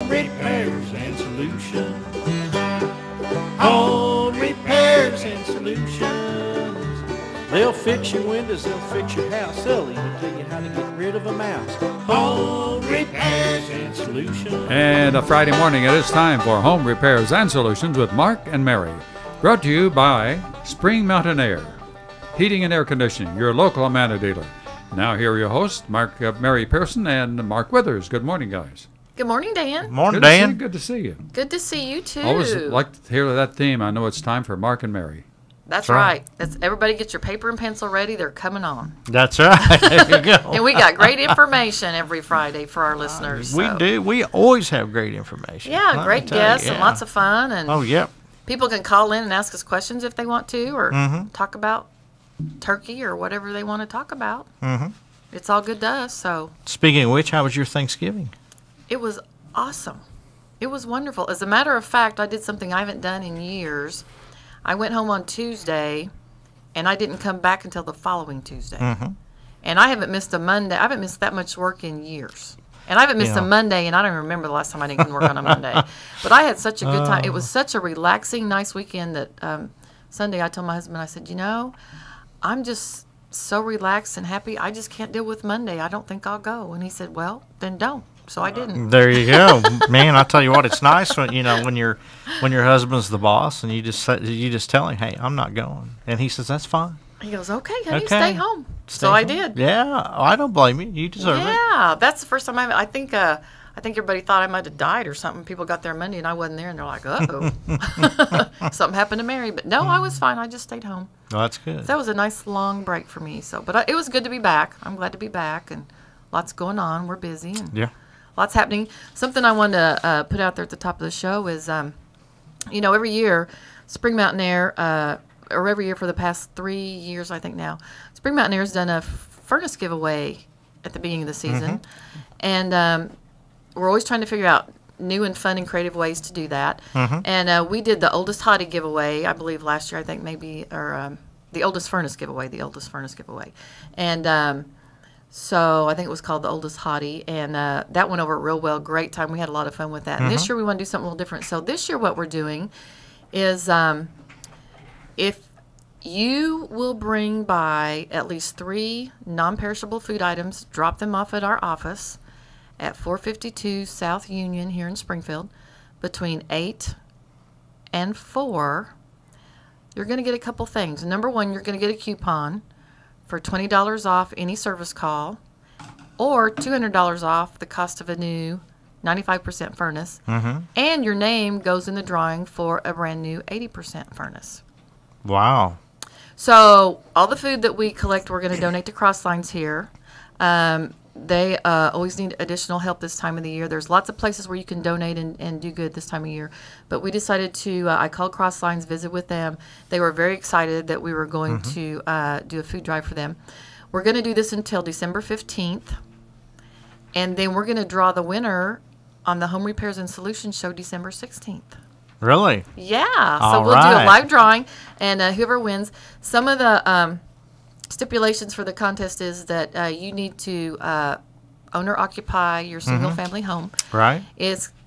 Home Repairs and Solutions. Home Repairs and Solutions. They'll fix your windows, they'll fix your house, they'll even tell you how to get rid of a mouse. Home Repairs and Solutions. And a Friday morning, it is time for Home Repairs and Solutions with Mark and Mary. Brought to you by Spring Mountain Air, Heating and Air Conditioning, your local Amana dealer. Now here are your hosts, Mary Pearson and Mark Withers. Good morning, guys. Good morning, Dan. Morning, Dan. Good to see you. Good to see you, too. Always like to hear that theme. I know it's time for Mark and Mary. That's right. Everybody get your paper and pencil ready. They're coming on. That's right. There you go. And we got great information every Friday for our listeners. We do. We always have great information. Yeah, great guests and lots of fun. And oh, yep. People can call in and ask us questions if they want to, or talk about turkey or whatever they want to talk about. Mm-hmm. It's all good to us. So, speaking of which, how was your Thanksgiving? It was awesome. It was wonderful. As a matter of fact, I did something I haven't done in years. I went home on Tuesday, and I didn't come back until the following Tuesday. Mm-hmm. And I haven't missed a Monday. I haven't missed that much work in years. And I haven't missed a Monday, and I don't even remember the last time I didn't work on a Monday. But I had such a good time. It was such a relaxing, nice weekend that Sunday I told my husband, I said, I'm just so relaxed and happy. I just can't deal with Monday. I don't think I'll go. And he said, well, then don't. So I didn't. There you go, man. I tell you what, it's nice when when your husband's the boss and you just tell him, hey, I'm not going, and he says that's fine. He goes, okay, honey, stay home. So I did. Yeah, I don't blame you. You deserve it. Yeah, that's the first time I think everybody thought I might have died or something. People got there Monday and I wasn't there, and they're like, uh-oh. Something happened to Mary. But no, I was fine. I just stayed home. Oh, that's good. So that was a nice long break for me. But it was good to be back. I'm glad to be back, and lots going on. We're busy. And lots happening. Something I wanted to put out there at the top of the show is, every year, Spring Mountain Air, or every year for the past 3 years, I think now, Spring Mountain Air has done a furnace giveaway at the beginning of the season. Mm-hmm. And we're always trying to figure out new and fun and creative ways to do that. Mm-hmm. And we did the oldest hottie giveaway, I believe, last year, I think maybe, or the oldest furnace giveaway. And so I think it was called the oldest hottie, and that went over real well. Great time. We had a lot of fun with that. And this year we want to do something a little different. So this year what we're doing is if you will bring by at least 3 non-perishable food items, drop them off at our office at 452 South Union here in Springfield between 8 and 4, you're going to get a couple things. Number one, you're going to get a coupon for $20 off any service call, or $200 off the cost of a new 95% furnace, and your name goes in the drawing for a brand new 80% furnace. Wow. So all the food that we collect, we're going to donate to Crosslines here. They always need additional help this time of the year. There's lots of places where you can donate and do good this time of year. But we decided to, I called Crosslines, visit with them. They were very excited that we were going to do a food drive for them. We're going to do this until December 15th. And then we're going to draw the winner on the Home Repairs and Solutions show December 16th. Really? Yeah. So we'll do a live drawing, and whoever wins, some of the stipulations for the contest is that you need to own or occupy your single-family home. Right.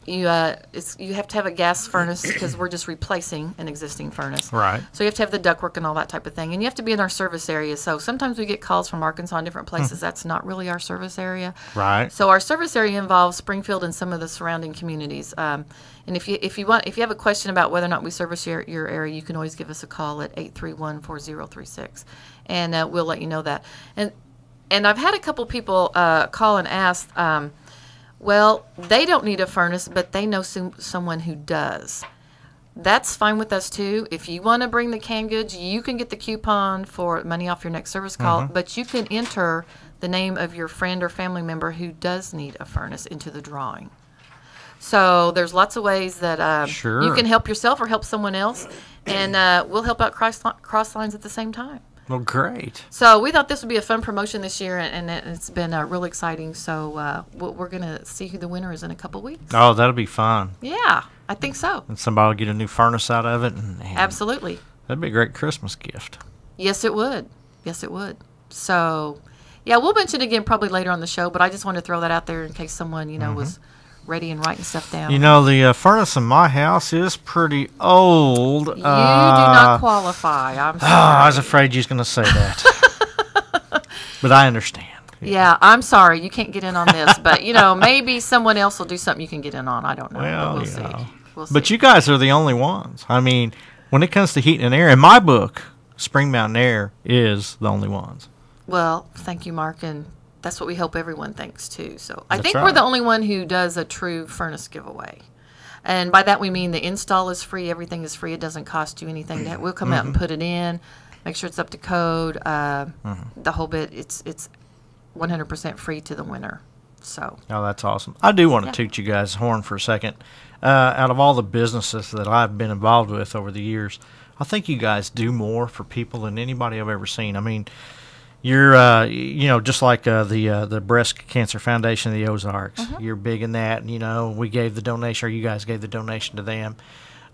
You have to have a gas furnace because we're just replacing an existing furnace. Right. So you have to have the ductwork and all that type of thing, and you have to be in our service area. So sometimes we get calls from Arkansas and different places. That's not really our service area. Right. So our service area involves Springfield and some of the surrounding communities. And if you have a question about whether or not we service your area, you can always give us a call at 831-4036, and we'll let you know that. And I've had a couple people call and ask. Well, they don't need a furnace, but they know someone who does. That's fine with us, too. If you want to bring the canned goods, you can get the coupon for money off your next service call, but you can enter the name of your friend or family member who does need a furnace into the drawing. So there's lots of ways that you can help yourself or help someone else, and we'll help out Crosslines at the same time. Well, great. So we thought this would be a fun promotion this year, and it's been really exciting. So we're going to see who the winner is in a couple weeks. Oh, that'll be fun. Yeah, I think so. And somebody will get a new furnace out of it. And absolutely. That'd be a great Christmas gift. Yes, it would. Yes, it would. So, yeah, we'll mention it again probably later on the show, but I just wanted to throw that out there in case someone, was ready and writing stuff down. You know, the furnace in my house is pretty old. You do not qualify. I'm sorry. I was afraid you was going to say that. But I understand. Yeah, I'm sorry. You can't get in on this. But, maybe someone else will do something you can get in on. I don't know. Well, but we'll see. We'll see. But you guys are the only ones. I mean, when it comes to heating and air, in my book, Spring Mountain Air is the only ones. Well, thank you, Mark. And that's what we hope everyone thinks, too. So I think right. we're the only one who does a true furnace giveaway. And by that we mean the install is free. Everything is free. It doesn't cost you anything. We'll come out and put it in, make sure it's up to code, the whole bit. It's 100% free to the winner. So. Oh, that's awesome. I do want to toot you guys' horn for a second. Out of all the businesses that I've been involved with over the years, I think you guys do more for people than anybody I've ever seen. I mean, you're, just like the Breast Cancer Foundation of the Ozarks. You're big in that. We gave the donation, or you guys gave the donation to them.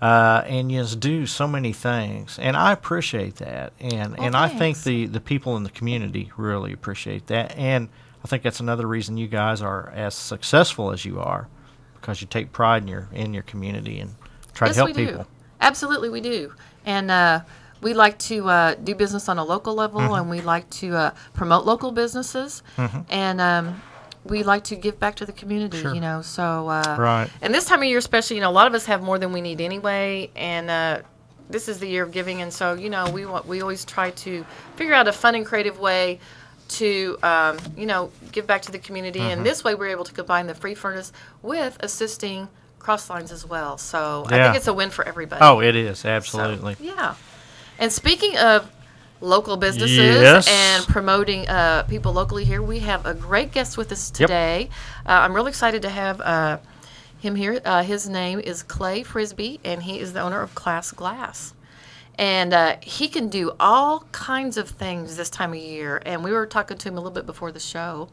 And you just do so many things, and I appreciate that. And I think the people in the community really appreciate that. And I think that's another reason you guys are as successful as you are, because you take pride in your community and try to help people. Absolutely, we do. And we like to do business on a local level, and we like to promote local businesses, and we like to give back to the community, so right. And this time of year especially, a lot of us have more than we need anyway, and this is the year of giving, and so we always try to figure out a fun and creative way to give back to the community, and this way we're able to combine the free furnace with assisting Crosslines as well. So I think it's a win for everybody. Oh, it is, absolutely. So, yeah. And speaking of local businesses and promoting people locally here, we have a great guest with us today. I'm really excited to have him here. His name is Clay Frisbee, and he is the owner of Class Glass. And he can do all kinds of things this time of year. And we were talking to him a little bit before the show.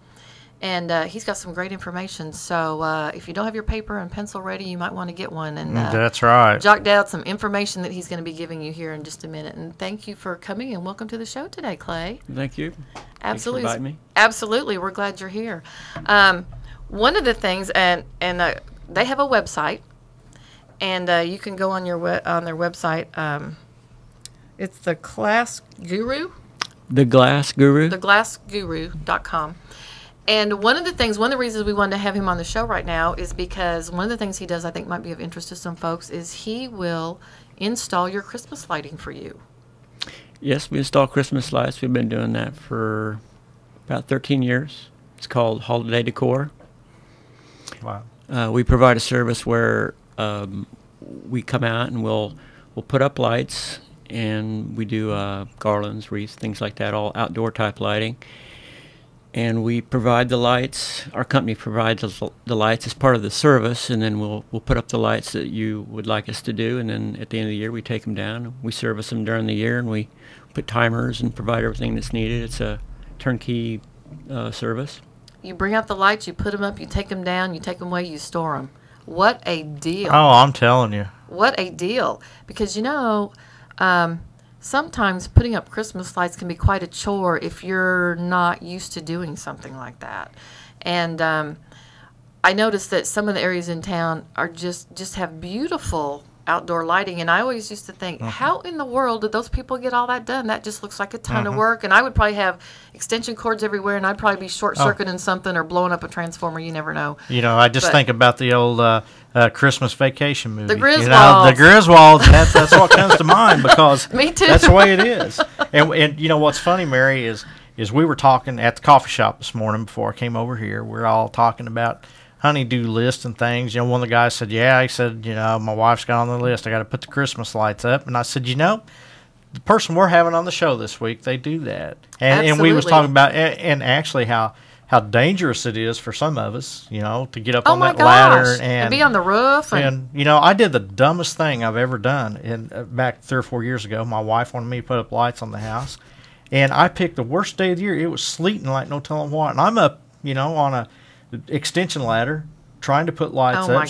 And he's got some great information. So if you don't have your paper and pencil ready, you might want to get one. And that's right. Jot down some information that he's going to be giving you here in just a minute. And thank you for coming and welcome to the show today, Clay. Thank you. Absolutely. Thanks for inviting me. Absolutely. We're glad you're here. One of the things, and they have a website, and you can go on on their website. It's the Glass Guru. The Glass Guru. TheGlassGuru.com. And one of the reasons we wanted to have him on the show right now is because one of the things he does I think might be of interest to some folks is he will install your Christmas lighting for you. Yes, we install Christmas lights. We've been doing that for about 13 years. It's called Holiday Decor. Wow. We provide a service where we come out and we'll put up lights, and we do garlands, wreaths, things like that, all outdoor type lighting. And we provide the lights. Our company provides the lights as part of the service, and then we'll put up the lights that you would like us to do. And then at the end of the year, we take them down. We service them during the year, and we put timers and provide everything that's needed. It's a turnkey service. You bring out the lights, you put them up, you take them down, you take them away, you store them. What a deal! Oh, I'm telling you. What a deal! Because sometimes putting up Christmas lights can be quite a chore if you're not used to doing something like that. And I noticed that some of the areas in town are just have beautiful outdoor lighting, and I always used to think, how in the world did those people get all that done? That just looks like a ton of work, and I would probably have extension cords everywhere, and I'd probably be short-circuiting something or blowing up a transformer. You never know. I just think about the old Christmas Vacation movie. The Griswolds. The Griswolds, that's what comes to mind, because Me too. that's the way it is. And what's funny, Mary, is we were talking at the coffee shop this morning before I came over here. We're all talking about honey-do lists and things. One of the guys said, he said, my wife's got on the list. I got to put the Christmas lights up. And I said, the person we're having on the show this week, they do that. And we was talking about, and actually how dangerous it is for some of us, to get up on that ladder and be on the roof. And I did the dumbest thing I've ever done. And back 3 or 4 years ago, my wife wanted me to put up lights on the house. And I picked the worst day of the year. It was sleeting like no telling what. And I'm up, on a extension ladder trying to put lights up.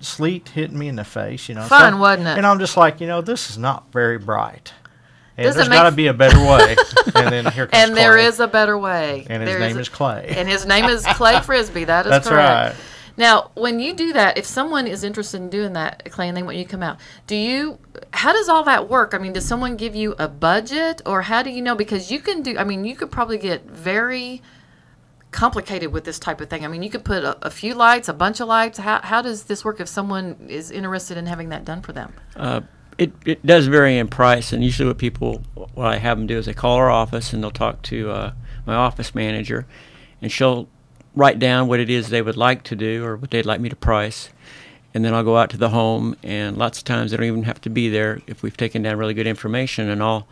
Sleet hitting me in the face. Fun, wasn't it? And I'm just like, this is not very bright. And there's got to be a better way. And then here comes And Clay. there is a better way. And his name is Clay. And his name is Clay Frisbee. That is That's correct. right. Now, when you do that, if someone is interested in doing that, Clay, and they want you to come out, how does all that work? I mean, does someone give you a budget, or how do you know? Because you could probably get very complicated with this type of thing. I mean, you could put a few lights, a bunch of lights. How does this work if someone is interested in having that done for them? It does vary in price, and usually what I have them do is they call our office and they'll talk to my office manager, and she'll write down what it is they would like to do or what they'd like me to price, and then I'll go out to the home, and lots of times they don't even have to be there if we've taken down really good information, and I'll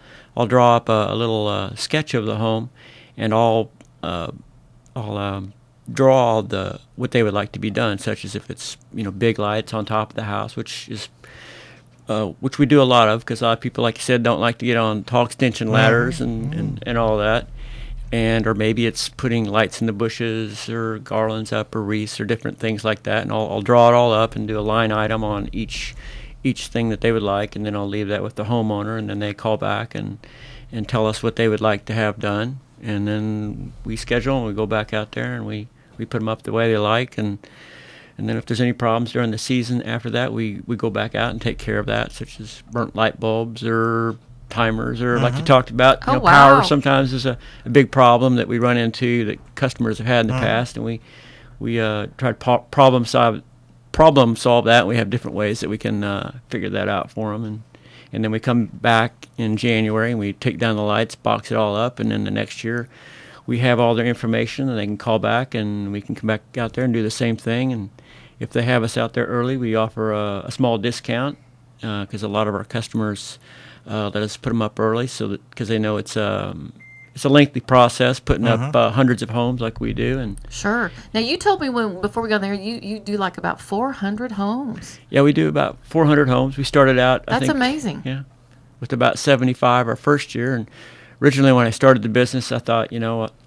draw up a little sketch of the home, and I'll draw what they would like to be done, such as if it's big lights on top of the house, which we do a lot of, because a lot of people, like you said, don't like to get on tall extension ladders and all that. Or maybe it's putting lights in the bushes or garlands up or wreaths or different things like that. And I'll draw it all up and do a line item on each thing that they would like, and then I'll leave that with the homeowner, and then they call back and tell us what they would like to have done. And then we schedule and we go back out there and we put them up the way they like. And then if there's any problems during the season after that, we go back out and take care of that, such as burnt light bulbs or timers, or like you talked about, power sometimes is a big problem that we run into that customers have had in the past, and we try to problem solve that. And we have different ways that we can figure that out for them, and then we come back in January and we take down the lights, box it all up, and then the next year we have all their information and they can call back and we can come back out there and do the same thing. And if they have us out there early, we offer a small discount, because a lot of our customers let us put them up early, because they know it's a lengthy process putting up hundreds of homes like we do. And sure. Now, you told me before we got there, you do like about 400 homes. Yeah, we do about 400 homes. We started out, That's amazing. Yeah, with about 75 our first year. And originally when I started the business, I thought,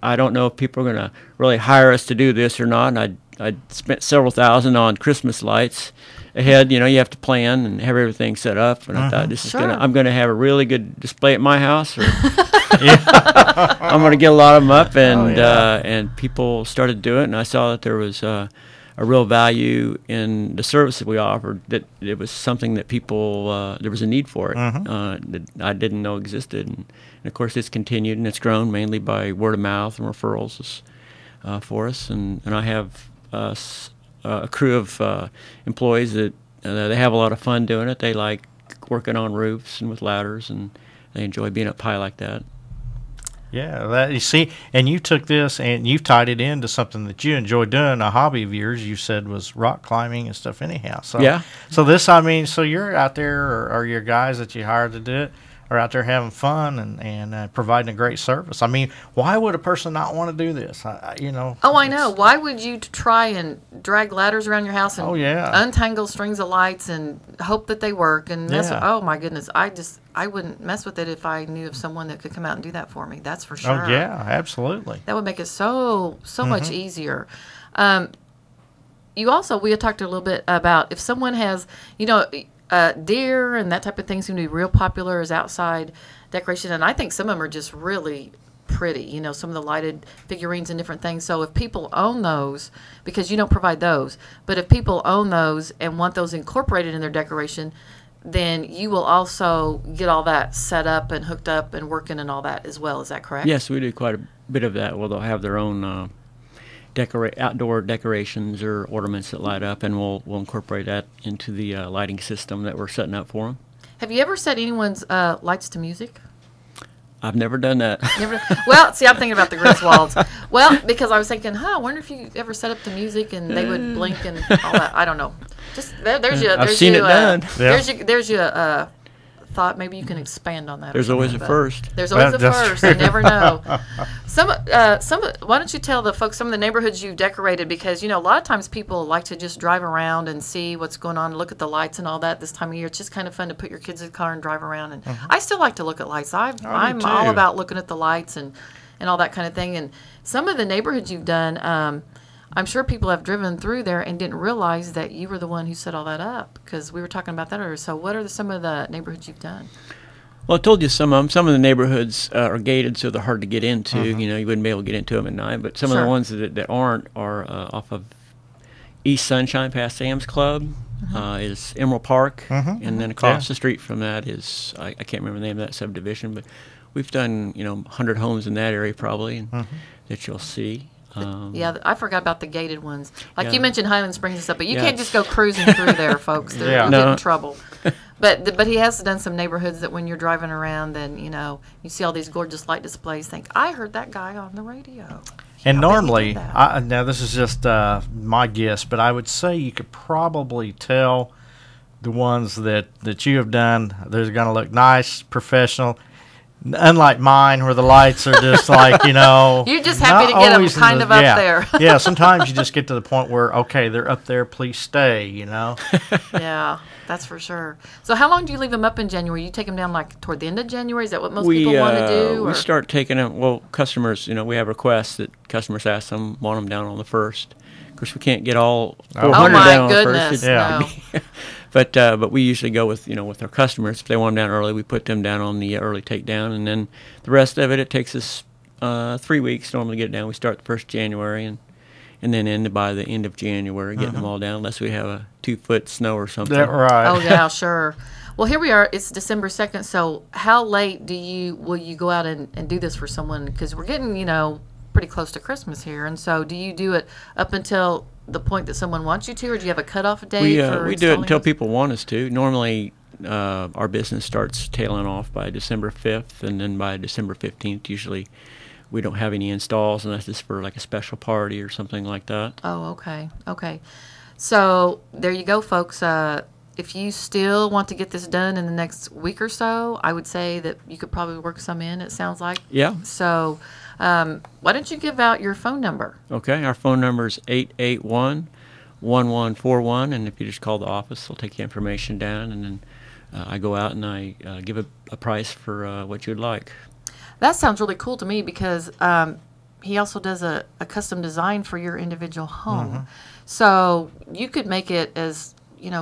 I don't know if people are going to really hire us to do this or not. And I'd spent several thousand on Christmas lights ahead. You have to plan and have everything set up. And I thought, I'm going to have a really good display at my house, or I'm going to get a lot of them up. And and people started doing it, and I saw that there was a real value in the service that we offered, that it was something that people, there was a need for it, that I didn't know existed. And of course, it's continued, and it's grown mainly by word of mouth and referrals for us. And I have a crew of employees that they have a lot of fun doing it. They like working on roofs and with ladders, and they enjoy being up high like that. Yeah, that you see, and you took this and you tied it into something that you enjoy doing, a hobby of yours. You said was rock climbing and stuff. Anyhow, so yeah. So so you're out there, or your guys that you hired to do it are out there having fun and providing a great service. I mean, why would a person not want to do this? I know. Why would you try and drag ladders around your house and untangle strings of lights and hope that they work and mess with, oh my goodness, I wouldn't mess with it if I knew of someone that could come out and do that for me. That's for sure. Oh yeah, absolutely. That would make it so much easier. We had talked a little bit about if someone has, deer and that type of thing seem to be real popular as outside decoration, and I think some of them are just really pretty, some of the lighted figurines and different things. So if people own those, because you don't provide those, but if people own those and want those incorporated in their decoration, then you will also get all that set up and hooked up and working and all that as well. Is that correct? Yes, we do quite a bit of that. Well, they'll have their own outdoor decorations or ornaments that light up, and we'll incorporate that into the lighting system that we're setting up for them. Have you ever set anyone's lights to music? I've never done that. Well, see, I'm thinking about the Griswolds. Well, because I was thinking, I wonder if you ever set up to music and they would blink and all that. I don't know. Just there's your. I've seen it done. There's your thought. Maybe you can expand on that. There's always a first. There's always a first. You never know. Why don't you tell the folks some of the neighborhoods you've decorated? Because a lot of times people like to just drive around and see what's going on, look at the lights and all that this time of year. It's just kind of fun to put your kids in the car and drive around. And I still like to look at lights. I'm all about looking at the lights and all that kind of thing. And some of the neighborhoods you've done, I'm sure people have driven through there and didn't realize that you were the one who set all that up, because we were talking about that earlier. So what are some of the neighborhoods you've done? Well, I told you some of them. Some of the neighborhoods are gated, so they're hard to get into. You wouldn't be able to get into them at night. But some of the ones that aren't are off of East Sunshine past Sam's Club is Emerald Park, and then across the street from that is I can't remember the name of that subdivision, but we've done 100 homes in that area probably, and that you'll see. Yeah, I forgot about the gated ones. Like Yeah. you mentioned Highland Springs and stuff, but you Yeah, can't just go cruising through there, folks. You'll get No. in trouble. But he has done some neighborhoods that when you're driving around, then you see all these gorgeous light displays. Think I heard that guy on the radio. And I bet he normally, did that. now this is just my guess, but I would say you could probably tell the ones that you have done. They're going to look nice, professional. Unlike mine, where the lights are just like, You're just happy to get 'em always in kind of up yeah. there. Yeah, sometimes you just get to the point where, okay, they're up there, please stay, Yeah, that's for sure. So how long do you leave them up in January? You take them down like toward the end of January? Is that what most people want to do? We or- start taking them. Well, customers, we have requests that customers ask them want them down on the 1st. Of course, we can't get all 400 Oh my down on the goodness, 1st. no. But we usually go with with our customers. If they want them down early, we put them down on the early takedown, and then the rest of it takes us 3 weeks normally to get it down. We start the 1st of January and then end by the end of January getting them all down, unless we have a 2-foot snow or something. Right. Oh yeah, sure. Well, here we are. It's December 2nd. So how late will you go out and do this for someone? Because we're getting pretty close to Christmas here, and so do you do it up until the point that someone wants you to, or do you have a cutoff date? We for do it installing until this? people want us to. Normally, our business starts tailing off by December 5th, and then by December 15th, usually we don't have any installs unless it's for like a special party or something like that. Oh, okay. Okay. So there you go, folks. If you still want to get this done in the next week or so, I would say that you could probably work some in, it sounds like. Yeah. So why don't you give out your phone number? Okay. Our phone number is 881-1141, and if you just call the office, they'll take your information down, and then I go out and I give a price for what you'd like. That sounds really cool to me because he also does a custom design for your individual home. So you could make it as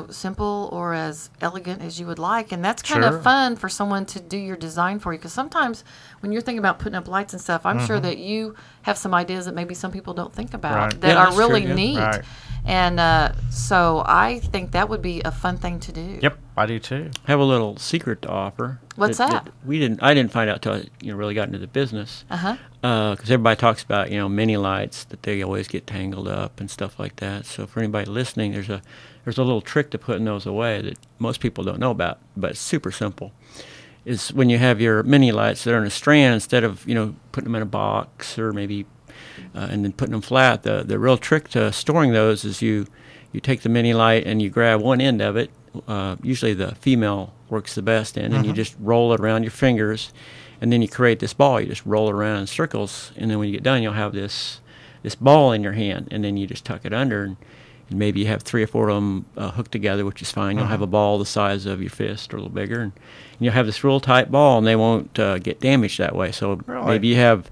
simple or as elegant as you would like, and that's kind Sure. of fun for someone to do your design for you. Because sometimes when you're thinking about putting up lights and stuff, I'm sure that you have some ideas that maybe some people don't think about Right. that Yeah, are that's true, really yeah. neat. Right. And so I think that would be a fun thing to do. Yep, I do too. I have a little secret to offer. What's that? I didn't find out till I really got into the business. Uh-huh. Because everybody talks about mini lights that they always get tangled up and stuff like that. So for anybody listening, there's a little trick to putting those away that most people don't know about, but it's super simple. Is when you have your mini lights that are in a strand, instead of putting them in a box or maybe and then putting them flat, the real trick to storing those is you take the mini light and you grab one end of it. Usually the female works the best end, and you just roll it around your fingers, and then you create this ball. You just roll it around in circles, and then when you get done, you'll have this ball in your hand, and then you just tuck it under, and maybe you have 3 or 4 of them hooked together, which is fine. You'll have a ball the size of your fist or a little bigger, and you'll have this real tight ball, and they won't get damaged that way. So Really? maybe you have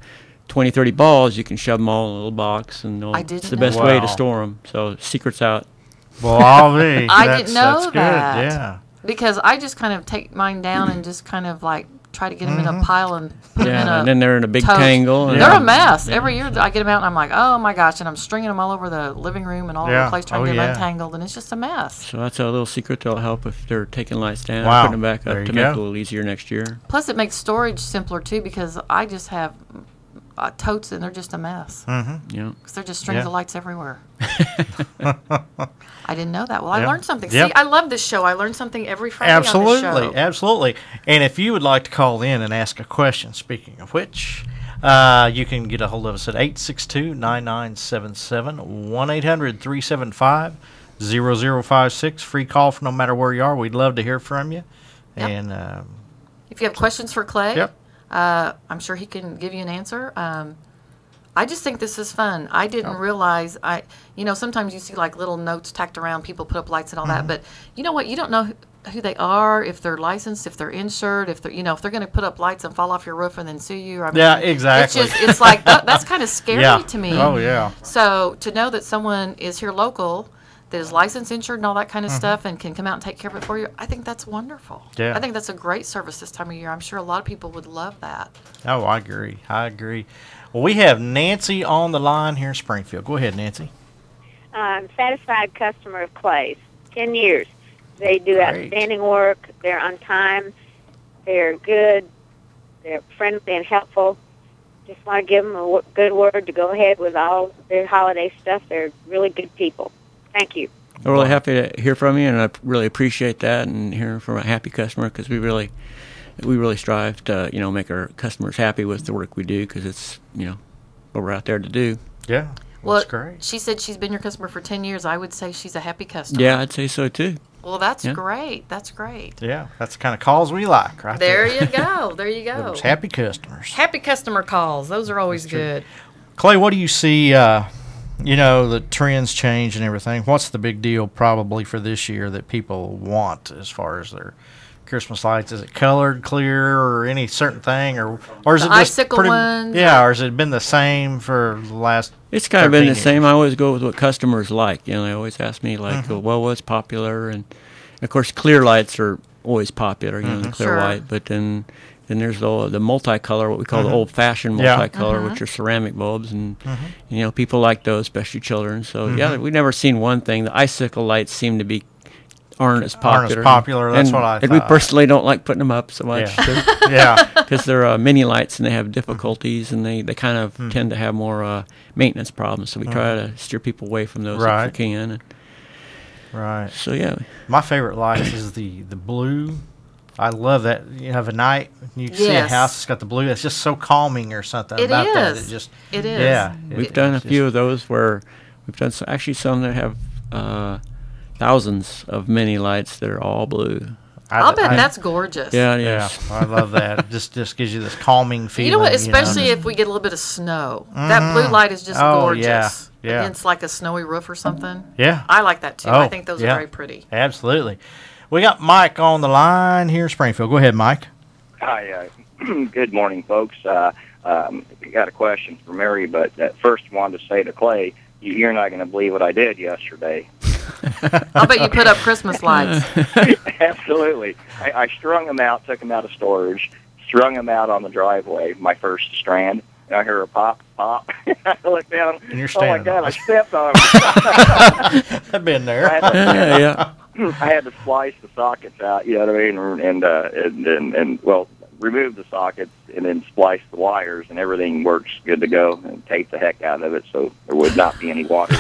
20, 30 balls, you can shove them all in a little box, and I didn't it's the know best that. way Wow. to store them. So secret's out. Well, I'll be. I That's- didn't know that's that. Good. Yeah. Because I just kind of take mine down and just kind of like try to get them in a pile and put them in Yeah, a and then they're in a big toast. tangle. And They're a mess. Every year I get them out and I'm like, oh my gosh, and I'm stringing them all over the living room and all over Yeah. the place trying to Oh, get them yeah. untangled, and it's just a mess. So that's a little secret that'll help if they're taking lights down, Wow. putting them back There up you to make it a go. little easier next year. Plus, it makes storage simpler too because I just have totes and they're just a mess Yeah. because they're just strings Yeah. of lights everywhere. I didn't know that. Well, Yeah. I learned something. Yep. See, I love this show. I learn something every Friday on this Absolutely, show. absolutely. And if you would like to call in and ask a question, speaking of which, you can get a hold of us at 862-9977, 1-800-375-0056. Free call for no matter where you are. We'd love to hear from you. Yep. And If you have questions for Clay, Yep. I'm sure he can give you an answer. I just think this is fun. I didn't realize sometimes you see like little notes tacked around, people put up lights and all that, but you know what? You don't know who they are, if they're licensed, if they're insured, if they're if they're going to put up lights and fall off your roof and then sue you. I mean, Yeah, exactly. It's like that's kind of scary yeah. to me. Oh, yeah. So to know that someone is here local, that is licensed, insured, and all that kind of stuff, and can come out and take care of it for you, I think that's wonderful. Yeah. I think that's a great service this time of year. I'm sure a lot of people would love that. Oh, I agree. Well, we have Nancy on the line here in Springfield. Go ahead, Nancy. satisfied customer of Clay's. 10 years. They do outstanding work. They're on time. They're good. They're friendly and helpful. Just want to give them a good word to go ahead with all their holiday stuff. They're really good people. Thank you. I'm really happy to hear from you, and I really appreciate that, and hearing from a happy customer, because we really strive to make our customers happy with the work we do, because it's what we're out there to do. Yeah. Well, That's great. she said she's been your customer for 10 years. I would say she's a happy customer. Yeah, I'd say so too. Well, that's great. That's great. Yeah, that's the kind of calls we like, right there. There you go. There you go. Those happy customers. Happy customer calls. Those are always good. Clay, what do you see, the trends change and everything? What's the big deal probably for this year that people want as far as their Christmas lights? Is it colored, clear, or any certain thing? Or is The it just icicle pretty, ones? Yeah, or has it been the same for the last It's kind of been the 13 same. years? I always go with what customers like. They always ask me, like, well, what's popular? And, of course, clear lights are always popular, the clear Sure. white. But then there's the multicolor, what we call the old-fashioned Yeah. multicolor, which are ceramic bulbs. And, people like those, especially children. So, yeah, we've never seen one thing. The icicle lights seem to be aren't as popular. That's what I And we thought. personally don't like putting them up so much. Yeah. Yeah. Because they're mini lights and they have difficulties, and they kind of tend to have more maintenance problems. So we try to steer people away from those Right. if we can. And Right. so yeah, My favorite lights is the blue. I love that. You have a night, you see a Yes. house that's got the blue. It's just so calming or something It about that. is. It just, It is. Yeah. we've done a few of those where we've done actually some that have thousands of mini lights that are all blue. I'll bet that's gorgeous. Yeah, it Yeah, is. I love that. It just gives you this calming feeling. You know what? Especially if we get a little bit of snow. That blue light is just Oh, gorgeous. yeah, yeah. Against like a snowy roof or something. Yeah. I like that too. Oh, I think those yeah. are very pretty. Absolutely. We got Mike on the line here in Springfield. Go ahead, Mike. Hi, good morning, folks. Got a question for Mary, but first wanted to say to Clay, you're not going to believe what I did yesterday. I'll bet you put up Christmas lights. Absolutely. I strung them out, took them out of storage, strung them out on the driveway, my first strand, and I hear a pop, pop. I look down, And you're oh my standing God, on I it. stepped on them. I've been there. Yeah. I had to splice the sockets out, you know what I mean, and remove the sockets and then splice the wires, and everything works good to go, and tape the heck out of it so there would not be any water.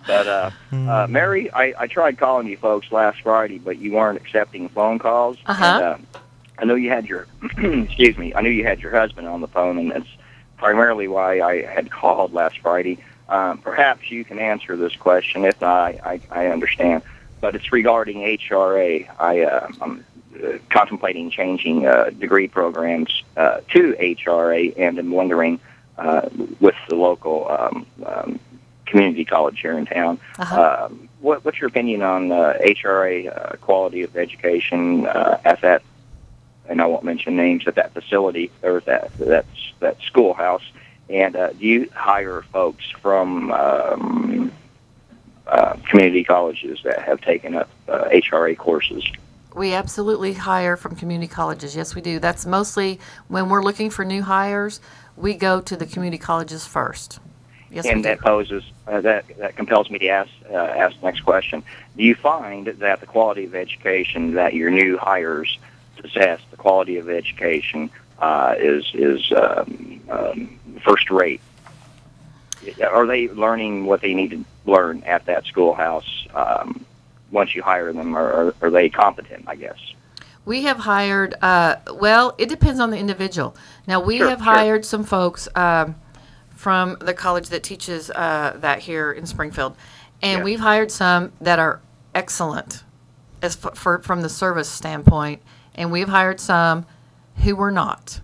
But, Mary, I tried calling you folks last Friday, but you weren't accepting phone calls. Uh-huh. And, I know you had your, excuse me, I knew you had your husband on the phone, and that's primarily why I had called last Friday. Perhaps you can answer this question. If not, I understand. But it's regarding HRA. I'm contemplating changing degree programs to HRA, and I'm wondering with the local community college here in town, what's your opinion on HRA quality of education at that, and I won't mention names, at that facility or that schoolhouse? And do you hire folks from community colleges that have taken up HRA courses? We absolutely hire from community colleges. Yes, we do. That's mostly when we're looking for new hires, we go to the community colleges first. Yes, we And do. that poses that compels me to ask the next question. Do you find that the quality of education that your new hires possess, the quality of education is first rate? Are they learning what they need to learn at that schoolhouse once you hire them, or are they competent, I guess? We have hired, well, it depends on the individual. Now, we Sure, have sure. hired some folks from the college that teaches that here in Springfield. And Yes. we've hired some that are excellent from the service standpoint. And we've hired some who were not.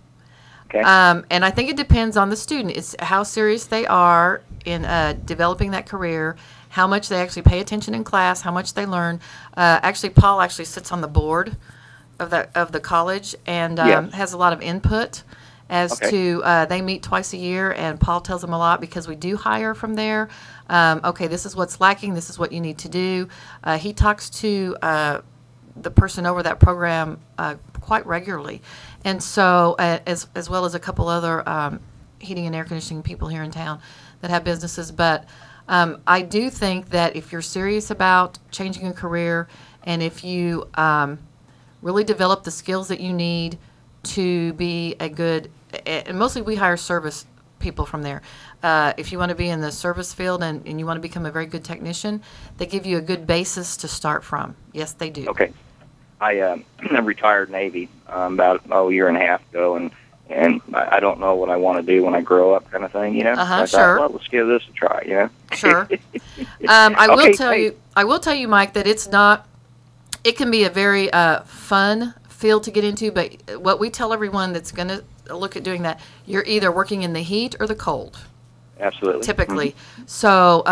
Okay. And I think it depends on the student. It's how serious they are in developing that career, how much they actually pay attention in class, how much they learn. Actually, Paul actually sits on the board of the college and Yes. has a lot of input as Okay. to they meet twice a year, and Paul tells them a lot because we do hire from there. Okay, this is what's lacking. This is what you need to do. He talks to the person over that program quite regularly, and so as well as a couple other heating and air conditioning people here in town that have businesses. But I do think that if you're serious about changing a career, and if you really develop the skills that you need to be a good, and mostly we hire service people from there. If you want to be in the service field and you want to become a very good technician, they give you a good basis to start from. Yes, they do. Okay. I retired Navy about a year and a half ago, and I don't know what I want to do when I grow up, kind of thing, you know. So I Sure. thought, well, let's give this a try, you know. Sure. I will Okay, tell great. you. I will tell you, Mike, that it's not. It can be a very fun field to get into, but what we tell everyone that's going to look at doing that, you're either working in the heat or the cold. Absolutely. Typically. So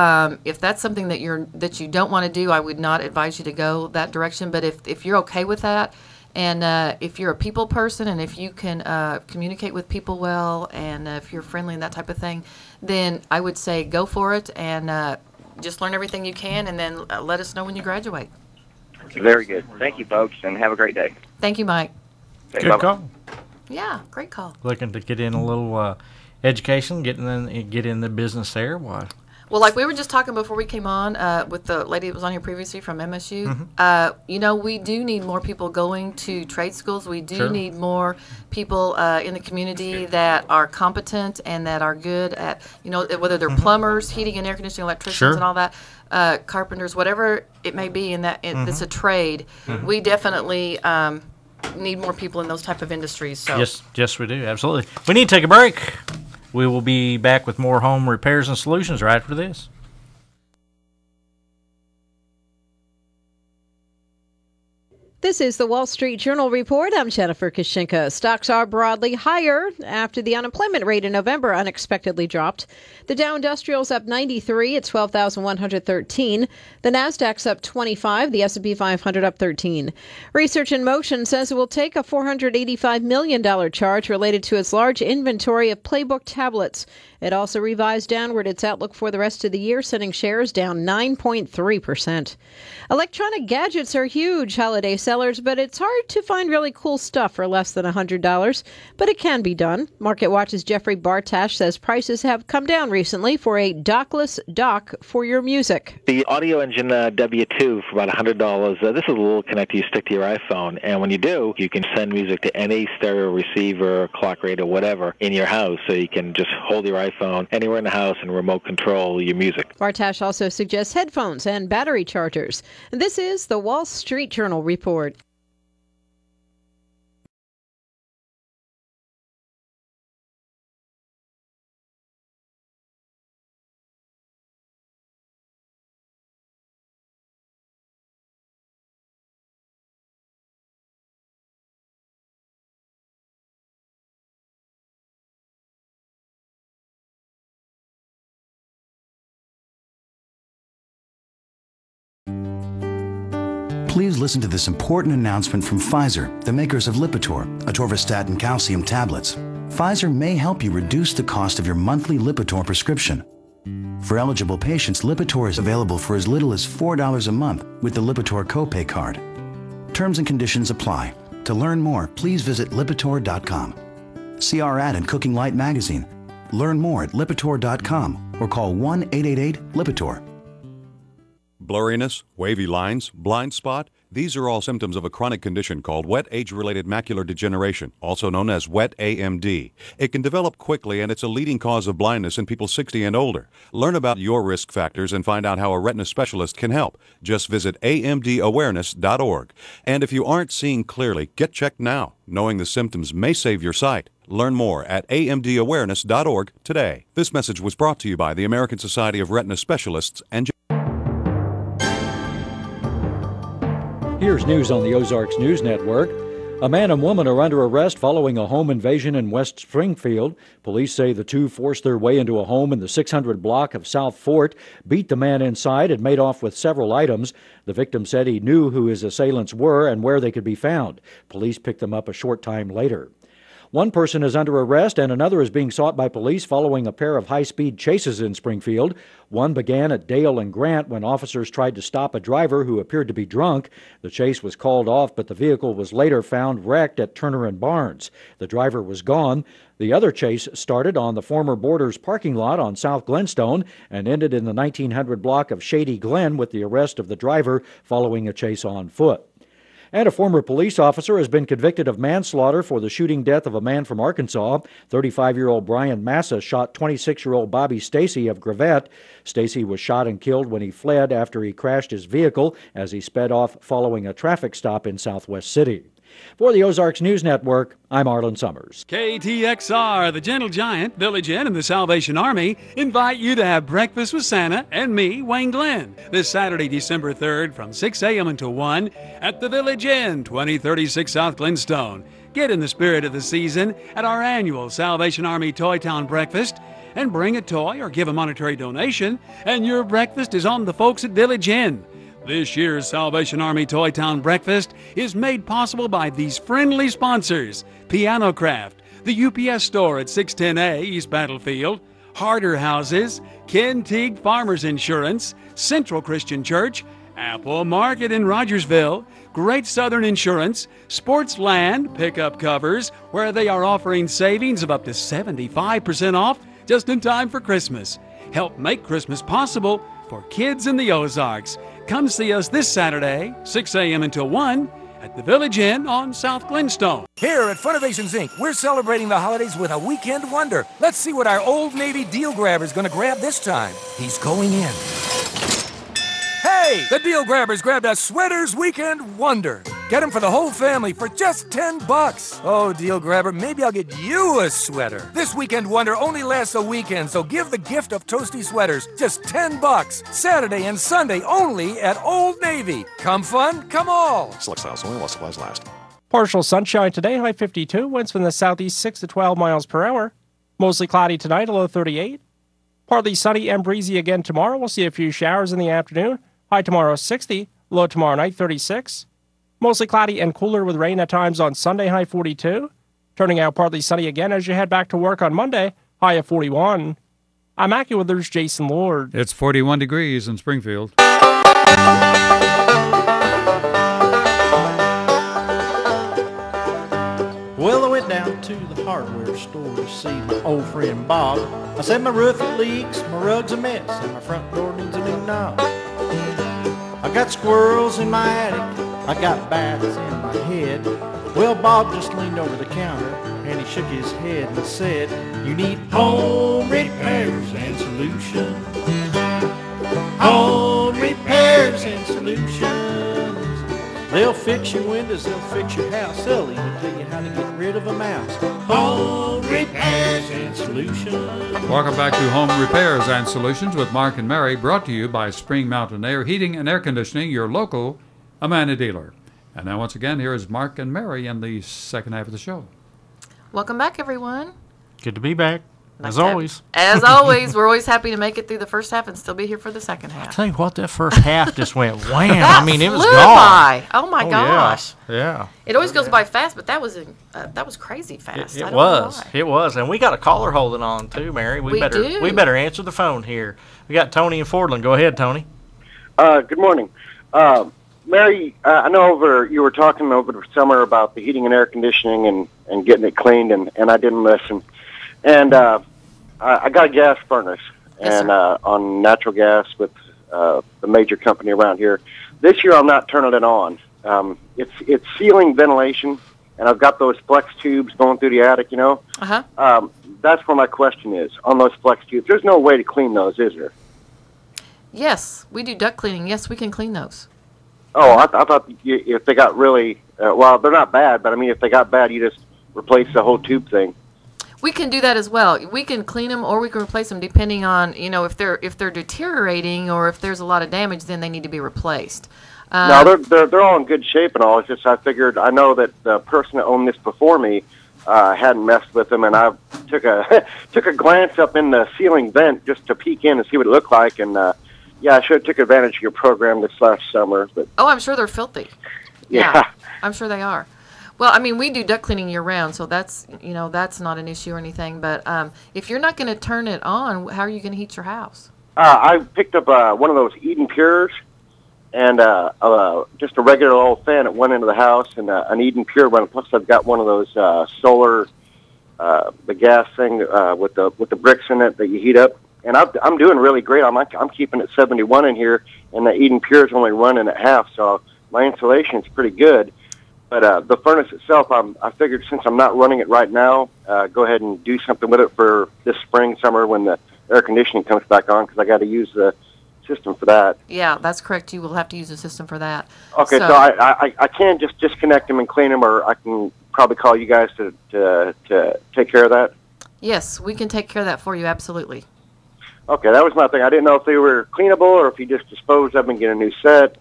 if that's something that you don't want to do, I would not advise you to go that direction. But if you're okay with that, and if you're a people person, and if you can communicate with people well, and if you're friendly and that type of thing, then I would say go for it and just learn everything you can, and then let us know when you graduate. Very good. Thank you, folks, and have a great day. Thank you, Mike. Okay, Good bye-bye. call. Yeah, great call. Looking to get in a little education, get in the business there. Why? Well, like we were just talking before we came on with the lady that was on here previously from MSU, we do need more people going to trade schools. We do Sure. need more people in the community that are competent and that are good at, whether they're plumbers, heating and air conditioning, electricians, Sure. and all that, carpenters, whatever it may be, in that it's a trade. We definitely need more people in those type of industries. So. Yes, we do. Absolutely. We need to take a break. We will be back with more home repairs and solutions right after this. This is the Wall Street Journal Report. I'm Jennifer Kashinka. Stocks are broadly higher after the unemployment rate in November unexpectedly dropped. The Dow Industrial's up 93 at 12,113. The Nasdaq's up 25. The S&P 500 up 13. Research in Motion says it will take a $485 million charge related to its large inventory of Playbook tablets. It also revised downward its outlook for the rest of the year, sending shares down 9.3%. Electronic gadgets are huge holiday sellers, but it's hard to find really cool stuff for less than $100. But it can be done. MarketWatch's Jeffrey Bartash says prices have come down recently for a dockless dock for your music. The Audio Engine W2 for about $100. This is a little connector you stick to your iPhone, and when you do, you can send music to any stereo receiver, clock radio, whatever, in your house, so you can just hold your iPhone anywhere in the house and remote control your music. Bartash also suggests headphones and battery chargers. This is the Wall Street Journal Report. Please listen to this important announcement from Pfizer, the makers of Lipitor, atorvastatin calcium tablets. Pfizer may help you reduce the cost of your monthly Lipitor prescription. For eligible patients, Lipitor is available for as little as $4 a month with the Lipitor copay card. Terms and conditions apply. To learn more, please visit Lipitor.com. See our ad in Cooking Light magazine. Learn more at Lipitor.com or call 1-888-LIPITOR. Blurriness, wavy lines, blind spot, these are all symptoms of a chronic condition called wet age-related macular degeneration, also known as wet AMD. It can develop quickly, and it's a leading cause of blindness in people 60 and older. Learn about your risk factors and find out how a retina specialist can help. Just visit amdawareness.org. And if you aren't seeing clearly, get checked now. Knowing the symptoms may save your sight. Learn more at amdawareness.org today. This message was brought to you by the American Society of Retina Specialists and Here's news on the Ozarks News Network. A man and woman are under arrest following a home invasion in West Springfield. Police say the two forced their way into a home in the 600 block of South Fort, beat the man inside, and made off with several items. The victim said he knew who his assailants were and where they could be found. Police picked them up a short time later. One person is under arrest and another is being sought by police following a pair of high-speed chases in Springfield. One began at Dale and Grant when officers tried to stop a driver who appeared to be drunk. The chase was called off, but the vehicle was later found wrecked at Turner and Barnes. The driver was gone. The other chase started on the former Borders parking lot on South Glenstone and ended in the 1900 block of Shady Glen with the arrest of the driver following a chase on foot. And a former police officer has been convicted of manslaughter for the shooting death of a man from Arkansas. 35-year-old Brian Massa shot 26-year-old Bobby Stacy of Gravette. Stacy was shot and killed when he fled after he crashed his vehicle as he sped off following a traffic stop in Southwest City. For the Ozarks News Network, I'm Arlen Summers. KTXR, the Gentle Giant, Village Inn, and the Salvation Army invite you to have breakfast with Santa and me, Wayne Glenn, this Saturday, December 3rd from 6 a.m. until 1 at the Village Inn, 2036 South Glenstone. Get in the spirit of the season at our annual Salvation Army Toy Town Breakfast and bring a toy or give a monetary donation, and your breakfast is on the folks at Village Inn. This year's Salvation Army Toy Town Breakfast is made possible by these friendly sponsors: Piano Craft, the UPS Store at 610A East Battlefield, Harder Houses, Ken Teague Farmers Insurance, Central Christian Church, Apple Market in Rogersville, Great Southern Insurance, Sportsland Pickup Covers, where they are offering savings of up to 75% off just in time for Christmas. Help make Christmas possible for kids in the Ozarks. Come see us this Saturday, 6 a.m. until 1, at the Village Inn on South Glenstone. Here at Funnovations Inc., we're celebrating the holidays with a weekend wonder. Let's see what our Old Navy deal grabber's going to grab this time. He's going in. Hey, the deal grabber's grabbed a Sweaters Weekend Wonder. Get them for the whole family for just $10. Oh, deal grabber, maybe I'll get you a sweater. This Weekend Wonder only lasts a weekend, so give the gift of toasty sweaters just $10. Saturday and Sunday only at Old Navy. Come fun, come all. Select styles only while supplies last. Partial sunshine today, high 52. Winds from the southeast 6 to 12 miles per hour. Mostly cloudy tonight, a low 38. Partly sunny and breezy again tomorrow. We'll see a few showers in the afternoon. High tomorrow 60, low tomorrow night 36. Mostly cloudy and cooler with rain at times on Sunday, high 42. Turning out partly sunny again as you head back to work on Monday, high of 41. I'm AccuWeather's Jason Lord. It's 41 degrees in Springfield. Well, I went down to the hardware store to see my old friend Bob. I said my roof it leaks, my rug's a mess, and my front door needs a new knob. I got squirrels in my attic, I got bats in my head. Well, Bob just leaned over the counter and he shook his head and said, "You need home repairs and solutions. Home repairs and solutions. They'll fix your windows, they'll fix your house, they'll even tell you how to get rid of a mouse. Home repairs and solutions." Welcome back to Home Repairs and Solutions with Mark and Mary, brought to you by Spring Mountain Air Heating and Air Conditioning, your local Amana dealer. And now once again, here is Mark and Mary in the second half of the show. Welcome back, everyone. Good to be back, Nice as to have always. you. As always, we're always happy to make it through the first half and still be here for the second half. I tell you what, that first half just went wham. That I mean, it was flew gone. by. Oh my gosh. Yeah. It always goes by fast, but that was crazy fast. It I don't know was. why. It was. And we got a caller holding on too, Mary. We do. We better answer the phone here. We got Tony in Fordland. Go ahead, Tony. Good morning. Mary, I know you were talking over the summer about the heating and air conditioning and getting it cleaned, and I didn't listen. And I got a gas furnace and on natural gas with the major company around here. This year I'm not turning it on. It's ceiling ventilation, and I've got those flex tubes going through the attic, you know. That's where my question is, on those flex tubes. There's no way to clean those, is there? Yes, we do duct cleaning. Yes, we can clean those. Oh, I thought if they got really, well, they're not bad, but I mean, if they got bad, you just replace the whole tube thing. We can do that as well. We can clean them or we can replace them depending on, if they're deteriorating or if there's a lot of damage, then they need to be replaced. No, they're all in good shape and all. It's just I know that the person that owned this before me hadn't messed with them, and I took a glance up in the ceiling vent just to peek in and see what it looked like, and yeah, I should have took advantage of your program this last summer. But oh, I'm sure they're filthy. Yeah. I'm sure they are. Well, I mean, we do duct cleaning year round, so that's that's not an issue or anything. But if you're not going to turn it on, how are you going to heat your house? I picked up one of those Eden Pures and just a regular old fan at one end of the house and an Eden Pure one. Plus, I've got one of those solar, the gas thing with the bricks in it that you heat up. And I'm doing really great. I'm keeping it 71 in here, and the Eden Pure is only running at half, so my insulation is pretty good. But the furnace itself, I figured since I'm not running it right now, go ahead and do something with it for this spring, summer when the air conditioning comes back on, because I got to use the system for that. Yeah, that's correct. You will have to use a system for that. Okay, so I can just disconnect them and clean them, or I can probably call you guys to take care of that. Yes, we can take care of that for you. Absolutely. Okay, that was my thing. I didn't know if they were cleanable or if you just dispose of them and get a new set.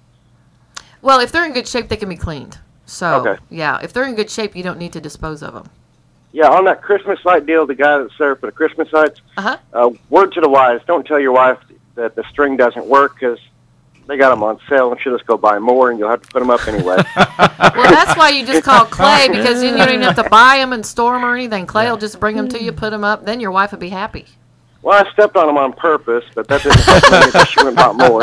Well, if they're in good shape, they can be cleaned. So, okay. Yeah, if they're in good shape, you don't need to dispose of them. Yeah, on that Christmas light deal, the guy that's there for the Christmas lights, word to the wise, don't tell your wife that the string doesn't work, because they got them on sale and she'll just go buy more and you'll have to put them up anyway. Well, that's why you just call Clay, because then you don't even have to buy them and store them or anything. Clay will just bring them to you, put them up, then your wife will be happy. Well, I stepped on them on purpose, but that didn't mean that she went and bought more.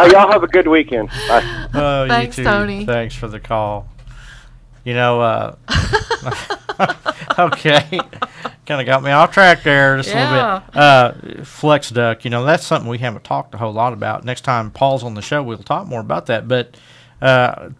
Y'all have a good weekend. Bye. Thanks, you too. Tony. Thanks for the call. You know, okay, kind of got me off track there just a little bit. Flex duct, that's something we haven't talked a whole lot about. Next time Paul's on the show, we'll talk more about that. But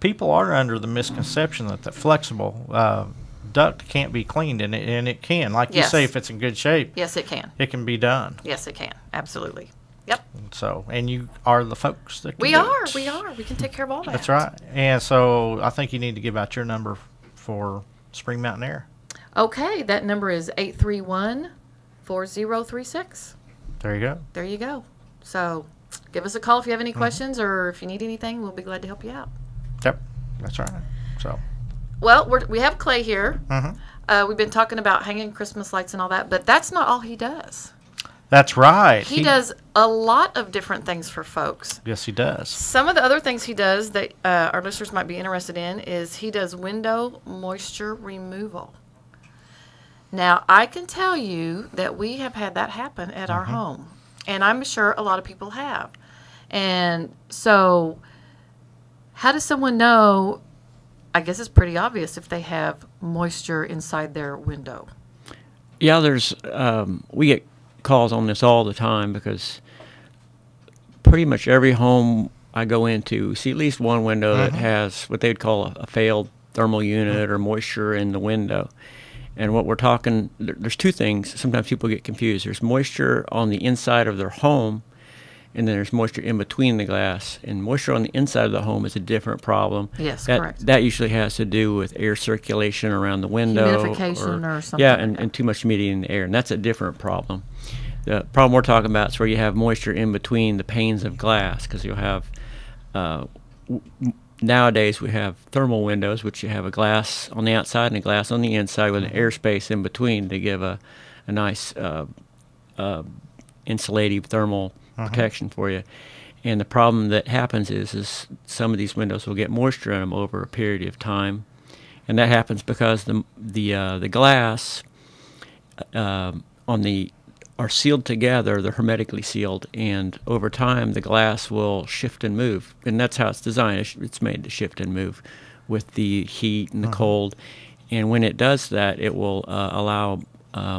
people are under the misconception that the flexible duct can't be cleaned, and it can. Like you say, if it's in good shape, yes, it can. It can be done. Yes, it can. Absolutely. Yep. So, and you are the folks that can We do are. it. We are. We can take care of all that. That's right. And so I think you need to give out your number for Spring Mountain Air. Okay, that number is 831-4036. There you go. There you go. So give us a call if you have any questions or if you need anything. We'll be glad to help you out. Yep, that's right. So. Well, we have Clay here. We've been talking about hanging Christmas lights and all that, but that's not all he does. That's right. He does a lot of different things for folks. Yes, he does. Some of the other things he does that our listeners might be interested in is he does window moisture removal. Now, I can tell you that we have had that happen at our home, and I'm sure a lot of people have. And so how does someone know? I guess it's pretty obvious if they have moisture inside their window. Yeah, we get calls on this all the time because pretty much every home I go into see at least one window that has what they would call a failed thermal unit or moisture in the window. And what we're talking, there's two things. Sometimes people get confused. There's moisture on the inside of their home, and then there's moisture in between the glass. And moisture on the inside of the home is a different problem. Yes, correct. That usually has to do with air circulation around the window. Humidification or something. Yeah, like and too much humidity in the air, and that's a different problem. The problem we're talking about is where you have moisture in between the panes of glass, because you'll have, nowadays we have thermal windows, which you have a glass on the outside and a glass on the inside with an airspace in between to give a nice insulative thermal protection for you. And the problem that happens is some of these windows will get moisture in them over a period of time, and that happens because the glass are sealed together. They're hermetically sealed, and over time the glass will shift and move, and that's how it's designed. It's made to shift and move with the heat and the cold, and when it does that, it will allow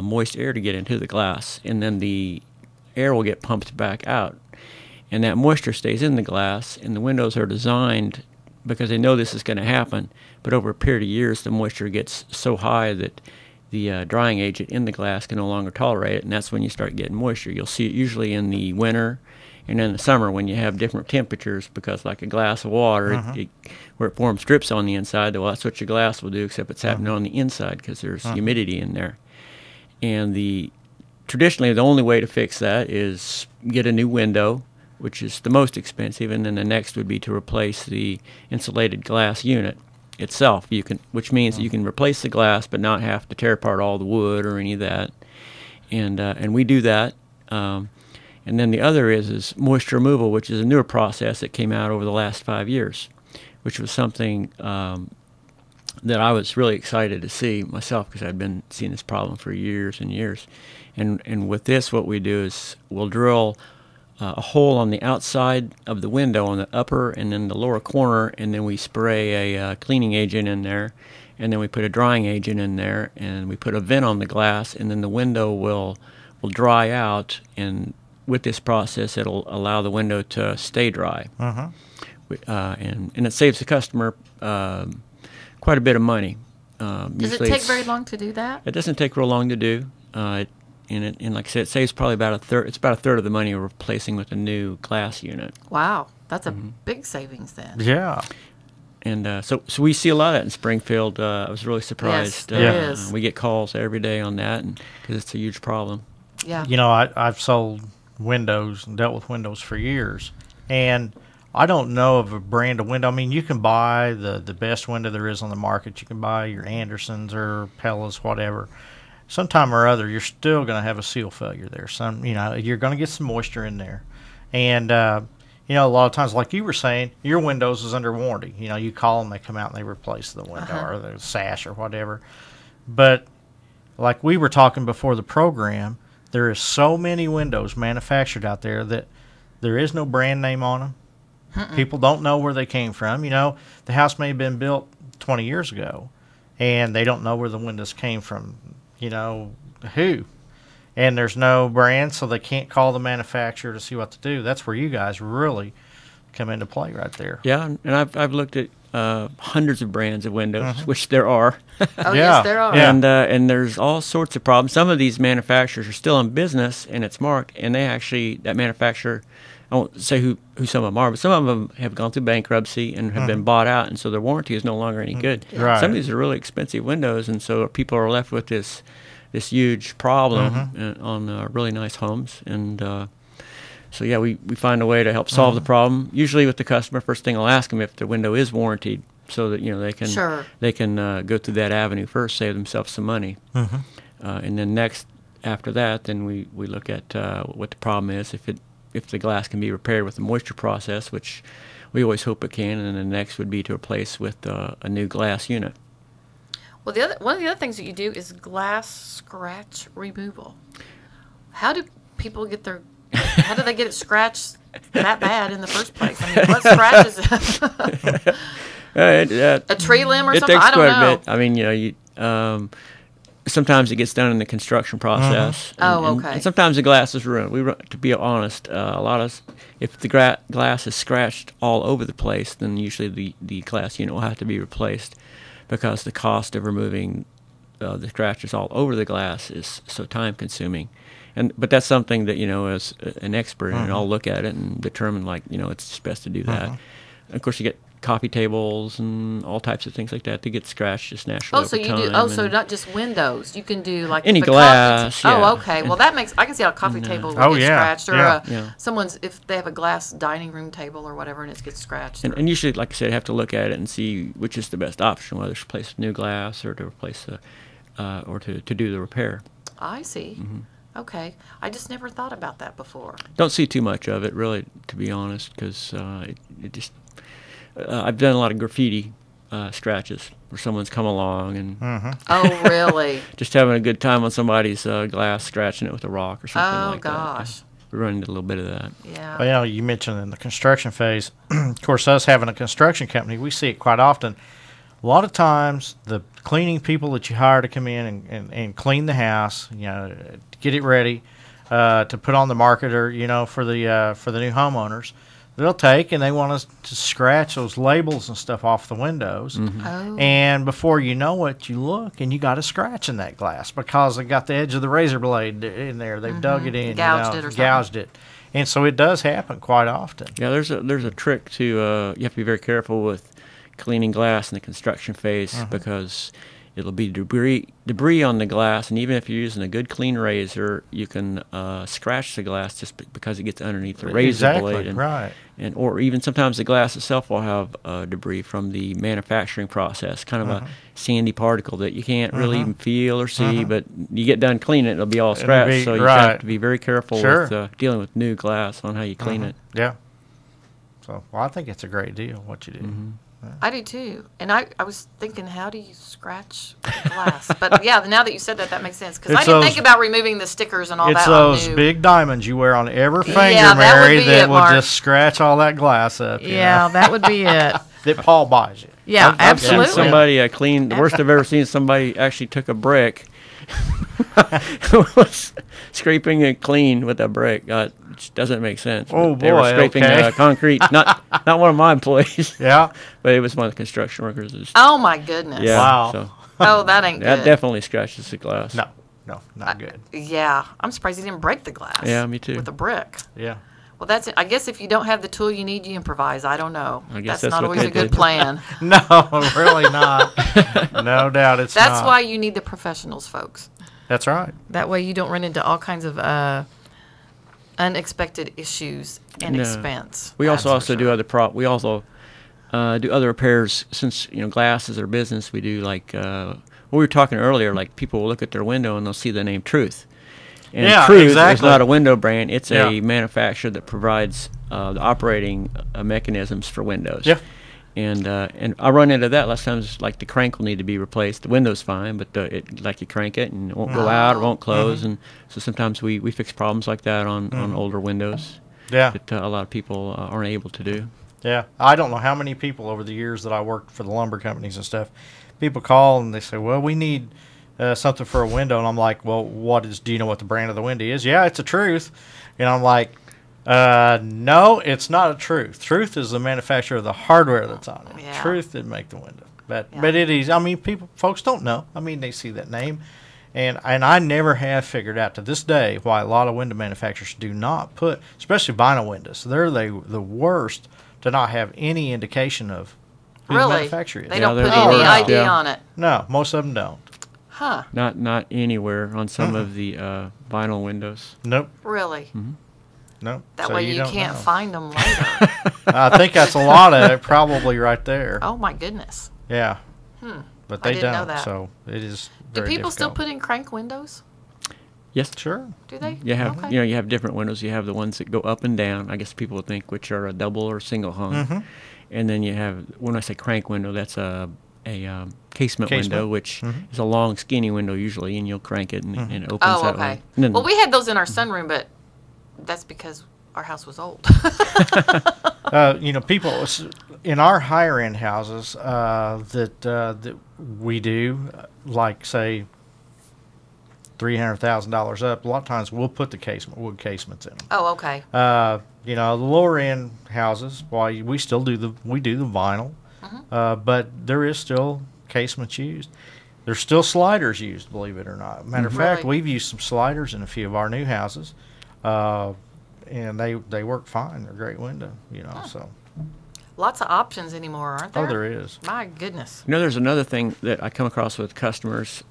moist air to get into the glass, and then the air will get pumped back out, and that moisture stays in the glass. And the windows are designed because they know this is going to happen, but over a period of years the moisture gets so high that the drying agent in the glass can no longer tolerate it, and that's when you start getting moisture. You'll see it usually in the winter and in the summer when you have different temperatures, because like a glass of water, where it forms strips on the inside, well, that's what your glass will do, except it's happening on the inside because there's humidity in there. And traditionally the only way to fix that is get a new window, which is the most expensive, and then the next would be to replace the insulated glass unit itself. Which means you can replace the glass but not have to tear apart all the wood or any of that, and we do that. And then the other is moisture removal, which is a newer process that came out over the last 5 years, which was something that I was really excited to see myself because I'd been seeing this problem for years and years. And with this, what we do is we'll drill a hole on the outside of the window on the upper and then the lower corner, and then we spray a cleaning agent in there, and then we put a drying agent in there, and we put a vent on the glass, and then the window will dry out, and with this process it'll allow the window to stay dry. And it saves the customer quite a bit of money. Does it take very long to do that? It doesn't take real long to do. And like I said, it saves probably about a third. It's about a third of the money we're replacing with a new glass unit. Wow, that's a big savings then. Yeah. And so we see a lot of that in Springfield. I was really surprised. Yes, there is. We get calls every day on that, because it's a huge problem. Yeah. You know, I've sold windows and dealt with windows for years, and I don't know of a brand of window. I mean, you can buy the best window there is on the market. You can buy your Andersons or Pellas, whatever. Sometime or other, you're still going to have a seal failure there. You're going to get some moisture in there. And, a lot of times, like you were saying, your windows is under warranty. You call them, they come out and they replace the window or the sash or whatever. But like we were talking before the program, there is so many windows manufactured out there that there is no brand name on them. People don't know where they came from. The house may have been built 20 years ago, and they don't know where the windows came from. Who, and there's no brand, so they can't call the manufacturer to see what to do. That's where you guys really come into play right there. Yeah, and I've looked at hundreds of brands of windows, which there are. Yes, there are. And there's all sorts of problems. Some of these manufacturers are still in business, and it's marked, and that manufacturer, I won't say who some of them are, but some of them have gone through bankruptcy and have been bought out, and so their warranty is no longer any good. Right. Some of these are really expensive windows, and so people are left with this huge problem on really nice homes. And so, yeah, we find a way to help solve the problem. Usually with the customer, first thing I'll ask them if the window is warranted, so that they can go through that avenue first, save themselves some money. And then next, after that, then we look at what the problem is, if the glass can be repaired with the moisture process, which we always hope it can, and then the next would be to replace with a new glass unit. Well, one of the other things that you do is glass scratch removal. How do people get how do they get it scratched that bad in the first place? I mean, what scratches it? A tree limb or something? It takes I don't quite know. a bit. I mean, sometimes it gets done in the construction process. Okay. And sometimes the glass is ruined. To be honest, if the glass is scratched all over the place, then usually the glass unit will have to be replaced, because the cost of removing the scratches all over the glass is so time consuming. But that's something that, as an expert, and I'll look at it and determine, it's just best to do that. And of course, you get coffee tables and all types of things like that. They get scratched just naturally. So you do. So not just windows. You can do any if a glass. Oh, okay. Well, that makes. I can see how a coffee table would get scratched, or someone's, if they have a glass dining room table or whatever, and it gets scratched. And usually, like I said, I have to look at it and see which is the best option, whether to replace new glass or to replace or to do the repair. I see. Okay. I just never thought about that before. Don't see too much of it, really, to be honest, because it just. I've done a lot of graffiti scratches where someone's come along and oh, really? just having a good time on somebody's glass, scratching it with a rock or something like that. Oh, gosh. We run into a little bit of that. Yeah. Well, you mentioned in the construction phase, of course, us having a construction company, we see it quite often. A lot of times, the cleaning people that you hire to come in and clean the house, to get it ready to put on the market, or for the new homeowners, they'll take and they want us to scratch those labels and stuff off the windows. And before you know it, you look and you got a scratch in that glass because they got the edge of the razor blade in there. They've dug it in, gouged it. And so it does happen quite often. Yeah, there's a trick to you have to be very careful with cleaning glass in the construction phase, because it'll be debris on the glass, and even if you're using a good clean razor, you can scratch the glass just because it gets underneath the razor blade. And or even sometimes the glass itself will have debris from the manufacturing process, kind of a sandy particle that you can't really even feel or see, but you get done cleaning it, it'll be all scratched. So you have to be very careful with dealing with new glass on how you clean it. Yeah. So, I think it's a great deal what you do. I do too. And I was thinking, how do you scratch glass? But yeah, now that you said that, that makes sense. Because I didn't think about removing the stickers and all that. It's those big diamonds you wear on every finger, Yeah, Mary, that will Mark. just scratch all that glass up. you Yeah, know? that would be it. That Paul buys you. Yeah, I've seen absolutely. somebody clean. The worst I've ever seen, somebody actually took a brick, was scraping it clean with a brick. Which doesn't make sense. Oh, They were boy, scraping okay. concrete. Not one of my employees. Yeah, but it was one of the construction workers. Oh my goodness. Yeah. Wow. So Oh, that ain't that good. definitely scratches the glass. No, not good. Yeah, I'm surprised he didn't break the glass. Yeah, me too. With a brick. Yeah. Well, that's it. I guess if you don't have the tool you need, you improvise. I don't know. I guess that's not what always they a good did. plan. No, really not. No doubt it's That's not. why you need the professionals, folks. That's right. That way you don't run into all kinds of unexpected issues and No. expense. We also do other we also do other repairs. Since glass is our business, we do like we were talking earlier. Like people will look at their window and they'll see the name Truth. And Yeah, Truth is exactly. not a window brand. It's Yeah. a manufacturer that provides the operating mechanisms for windows. Yeah. And I run into that last times. Like the crank will need to be replaced. The window's fine, but like you crank it and it won't go out or won't close. And so sometimes we fix problems like that on older windows. Yeah. That a lot of people aren't able to do. Yeah, I don't know how many people over the years that I worked for the lumber companies and stuff, people call and they say, well, we need something for a window. And I'm like, well, do you know what the brand of the window is? Yeah, it's a Truth. And I'm like, no, it's not a Truth. Truth is the manufacturer of the hardware that's on it. Yeah. Truth didn't make the window. But it is, I mean, folks don't know. I mean, they see that name. And I never have figured out to this day why a lot of window manufacturers do not put, especially vinyl windows, they're the worst to not have any indication of who the Really? manufacturer is. They don't put any ID on it. No, most of them don't. Huh. Not anywhere on some of the vinyl windows. Nope. Really? Mm-hmm. Nope. That So way you don't can't know. find them later. I think that's a lot of it, probably right there. Oh my goodness. Yeah. Hmm. But I they didn't don't. know that. So it is Do very people still difficult. put in crank windows? Yes. Sure. Do they? You have Okay. you have different windows. You have the ones that go up and down. I guess people would think which are a double or single hung. Mhm. And then you have, when I say crank window, that's a casement window, which is a long, skinny window usually, and you'll crank it and it opens Oh, that okay. way. And then Well, we had those in our sunroom, but that's because our house was old. People in our higher end houses that we do, like say $300,000 up. A lot of times we'll put the wood casements in them. Oh, okay. The lower end houses, why we still do the vinyl, but there is still casements used. There's still sliders used, believe it or not. Matter of fact, Really? we've used some sliders in a few of our new houses, and they work fine. They're a great window, So Lots of options anymore, aren't there? oh, there is. My goodness. there's another thing that I come across with customers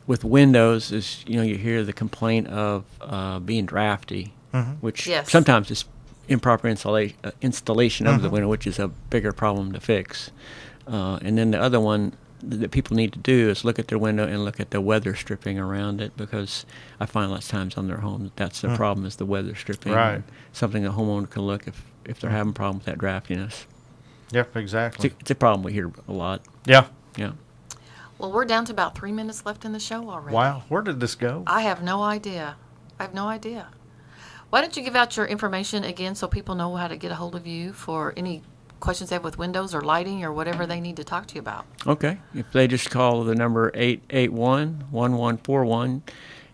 with windows is, you hear the complaint of being drafty, which Yes. sometimes is improper installation of the window, which is a bigger problem to fix. And then the other one that people need to do is look at their window and look at the weather stripping around it, because I find lots of times on their home that's the problem, is the weather stripping. Right. And something a homeowner can look if they're having a problem with that draftiness. Yep, exactly. It's a problem we hear a lot. Yeah. Yeah. Well, we're down to about 3 minutes left in the show already. Wow, where did this go? I have no idea. Why don't you give out your information again so people know how to get a hold of you for any questions they have with windows or lighting or whatever they need to talk to you about? Okay. If they just call the number 881-1141,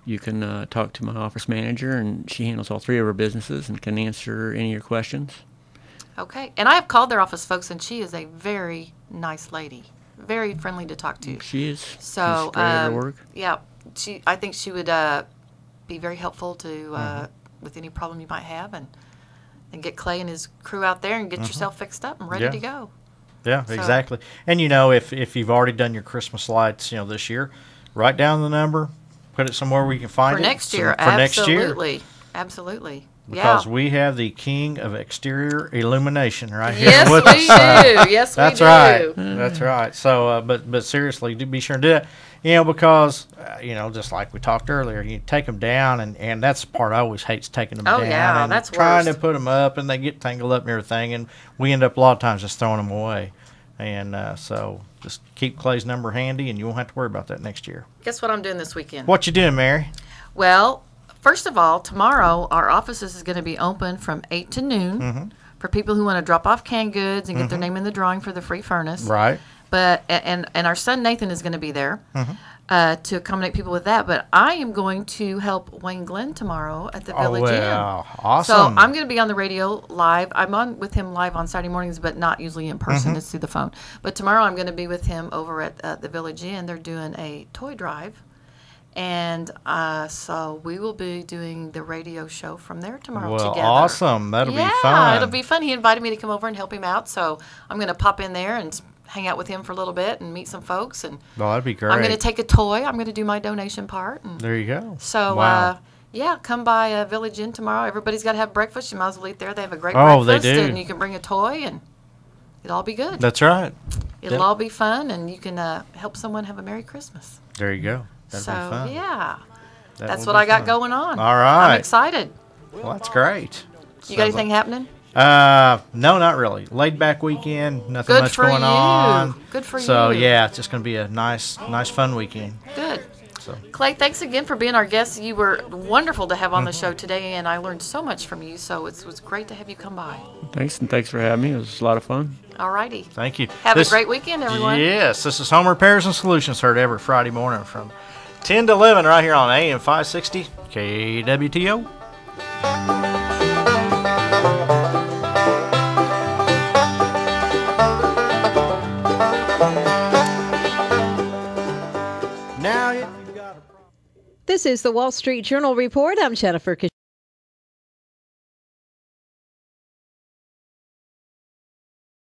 you can talk to my office manager, and she handles all three of our businesses and can answer any of your questions. Okay. And I have called their office, folks, and she is a very nice lady. Very friendly to talk to. She is. So, She's great at her work. yeah, I think she would be very helpful to with any problem you might have, and get Clay and his crew out there and get yourself fixed up and ready Yeah. to go. Yeah, So- exactly. And if you've already done your Christmas lights, this year, write down the number, put it somewhere where you can find For it. next year, For next year. absolutely. Because we have the king of exterior illumination right here Yes, with we us. do. Yes, we That's do. right. That's right. So, but seriously, do be sure and do it. Because just like we talked earlier, you take them down, and that's the part I always hate is taking them Oh, down. yeah, and that's trying worse. to put them up, and they get tangled up and everything, and we end up a lot of times just throwing them away. And so just keep Clay's number handy, and you won't have to worry about that next year. Guess what I'm doing this weekend? What you doing, Mary? Well, first of all, tomorrow our offices is going to be open from 8 to noon for people who want to drop off canned goods and get their name in the drawing for the free furnace. Right. But and our son Nathan is going to be there to accommodate people with that. But I am going to help Wayne Glenn tomorrow at the Village Inn. Awesome. So I'm going to be on the radio live. I'm on with him live on Saturday mornings, but not usually in person. It's through the phone. But tomorrow I'm going to be with him over at the Village Inn. They're doing a toy drive. And so we will be doing the radio show from there tomorrow together. Awesome. That'll be fun. Yeah, it'll be fun. He invited me to come over and help him out. So I'm going to pop in there and hang out with him for a little bit and meet some folks. And that'd be great. I'm going to take a toy. I'm going to do my donation part. And There you go. so, Wow. yeah, come by Village Inn tomorrow. Everybody's got to have breakfast. You might as well eat there. They have a great Oh, they breakfast. do. And you can bring a toy, and it'll all be good. That's right. It'll Yep. all be fun, and you can help someone have a Merry Christmas. There you go. That'd so, be fun. yeah. That That's will what be I got fun. going on. All right. I'm excited. Well, that's great. You got anything happening? No, not really. Laid back weekend. Nothing Good much for going you. on. Good for So you. yeah, it's just going to be a nice, fun weekend. Good. So Clay, thanks again for being our guest. You were wonderful to have on the show today, and I learned so much from you, so it was great to have you come by. Thanks, and thanks for having me. It was a lot of fun. All righty. Thank you. Have a great weekend, everyone. Yes, this is Home Repairs and Solutions, heard every Friday morning from 10 to 11 right here on AM 560 KWTO. Now if you got a This is the Wall Street Journal Report. I'm Jennifer